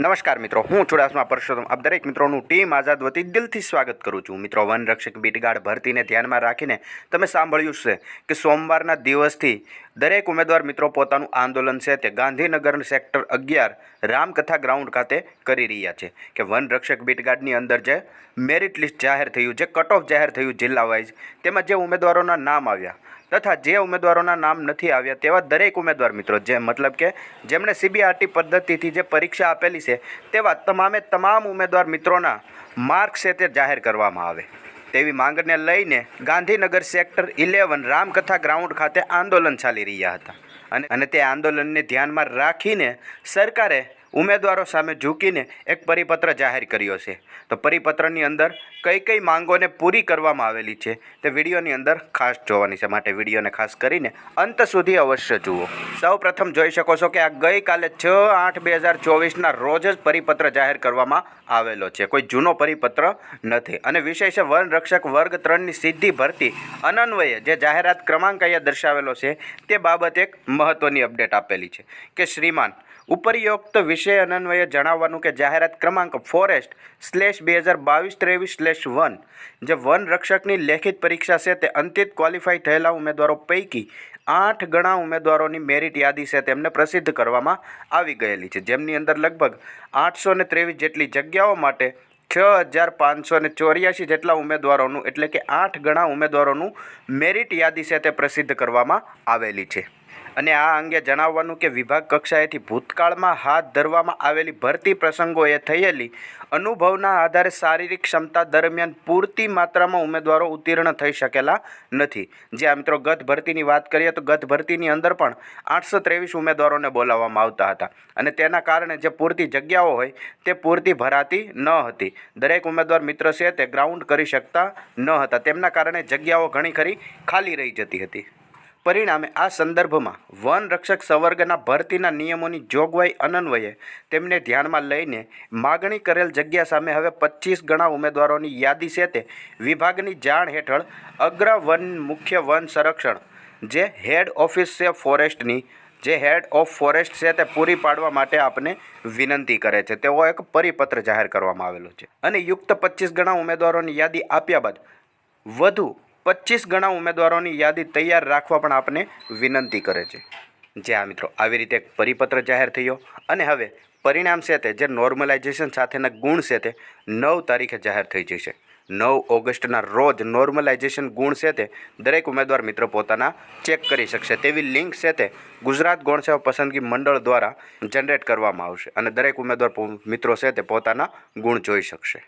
નમસ્કાર મિત્રો, હું ચુડાસમા પરસોત્તમ આપ દરેક મિત્રોનું ટીમ આઝાદ વતી દિલથી સ્વાગત કરું છું। મિત્રો, વનરક્ષક બીટગાર્ડ ભરતીને ધ્યાનમાં રાખીને તમે સાંભળ્યું છે કે સોમવારના દિવસથી દરેક ઉમેદવાર મિત્રો પોતાનું આંદોલન છે તે ગાંધીનગર સેક્ટર 11 રામકથા ગ્રાઉન્ડ ખાતે કરી રહ્યા છે કે વનરક્ષક બીટગાર્ડની અંદર જે મેરિટ લિસ્ટ જાહેર થયું, જે કટ ઓફ જાહેર થયું જિલ્લા વાઇઝ, તેમાં જે ઉમેદવારોના નામ આવ્યા તથા જે ઉમેદવારોના નામ નથી આવ્યા તેવા દરેક ઉમેદવાર મિત્રો, જે મતલબ કે જેમણે CBRT પદ્ધતિથી જે પરીક્ષા આપેલી છે તેવા તમામ ઉમેદવાર મિત્રોના માર્ક્સ છે તે જાહેર કરવામાં આવે તેવી માંગને લઈને ગાંધીનગર સેક્ટર 11 રામકથા ગ્રાઉન્ડ ખાતે આંદોલન ચાલી રહ્યા હતા અને તે આંદોલનને ધ્યાનમાં રાખીને સરકારે ઉમેદવારો સામે ઝૂકીને એક પરિપત્ર જાહેર કર્યો છે। તો પરિપત્રની અંદર કઈ માંગોને પૂરી કરવામાં આવેલી છે તે વિડીયોની અંદર ખાસ જોવાની છે, માટે વિડીયોને ખાસ કરીને અંત સુધી અવશ્ય જુઓ। સૌ પ્રથમ જોઈ શકો છો કે આ ગઈકાલે 6/8/2024ના રોજ જ પરિપત્ર જાહેર કરવામાં આવેલો છે, કોઈ જૂનો પરિપત્ર નથી। અને વિષય છે વનરક્ષક વર્ગ 3ની સીધી ભરતી અનન્વયે જે જાહેરાત ક્રમાંક અહીંયા દર્શાવેલો છે તે બાબતે એક મહત્ત્વની અપડેટ આપેલી છે કે શ્રીમાન ઉપરયુક્ત વિષય અન્વયે જણાવવાનું કે જાહેરાત ક્રમાંક FOREST/2022-23/1 જે વનરક્ષકની લેખિત પરીક્ષા છે તે અંતિમ ક્વોલિફાય થયેલા ઉમેદવારો પૈકી 8 ગણા ઉમેદવારોની મેરિટ યાદી છે તેમને પ્રસિદ્ધ કરવામાં આવી ગયેલી છે, જેમની અંદર લગભગ 823 જેટલી જગ્યાઓ માટે 6584 જેટલા ઉમેદવારોનું એટલે કે 8 ગણા ઉમેદવારોનું મેરિટ યાદી છે તે પ્રસિદ્ધ કરવામાં આવેલી છે। અને આ અંગે જણાવવાનું કે વિભાગ કક્ષાએથી ભૂતકાળમાં હાથ ધરવામાં આવેલી ભરતી પ્રસંગોએ થયેલી અનુભવના આધારે શારીરિક ક્ષમતા દરમિયાન પૂરતી માત્રામાં ઉમેદવારો ઉત્તીર્ણ થઈ શકેલા નથી। જે આ મિત્રો ગત ભરતીની વાત કરીએ તો ગત ભરતીની અંદર પણ 823 ઉમેદવારોને બોલાવવામાં આવતા હતા અને તેના કારણે જે પૂરતી જગ્યાઓ હોય તે પૂરતી ભરાતી ન હતી। દરેક ઉમેદવાર મિત્ર છે તે ગ્રાઉન્ડ કરી શકતા ન હતા, તેમના કારણે જગ્યાઓ ઘણી ખરી ખાલી રહી જતી હતી। પરિણામે આ સંદર્ભમાં વનરક્ષક સંવર્ગના ભરતીના નિયમોની જોગવાઈ અન્વયે તેમને ધ્યાનમાં લઈને માગણી કરેલ જગ્યા સામે હવે 25 ગણા ઉમેદવારોની યાદી છે તે વિભાગની જાણ હેઠળ અગ્ર મુખ્ય વન સંરક્ષણ જે હેડ ઓફિસ છે ફોરેસ્ટની, જે હેડ ઓફ ફોરેસ્ટ છે તે પૂરી પાડવા માટે આપને વિનંતી કરે છે, તેવો એક પરિપત્ર જાહેર કરવામાં આવેલો છે। અને યુક્ત 25 ગણા ઉમેદવારોની યાદી આપ્યા બાદ વધુ 25 ગણા ઉમેદવારોની યાદી તૈયાર રાખવા પણ આપને વિનંતી કરે છે। જે આ મિત્રો આવી રીતે એક પરિપત્ર જાહેર થયો અને હવે પરિણામ છે તે જે નોર્મલાઇઝેશન સાથેના ગુણ છે તે 9 તારીખે જાહેર થઈ જશે। 9 ઓગસ્ટના રોજ નોર્મલાઇઝેશન ગુણ છે તે દરેક ઉમેદવાર મિત્રો પોતાના ચેક કરી શકશે તેવી લિંક છે તે ગુજરાત ગૌણ સેવા પસંદગી મંડળ દ્વારા જનરેટ કરવામાં આવશે અને દરેક ઉમેદવાર મિત્રો છે તે પોતાના ગુણ જોઈ શકશે।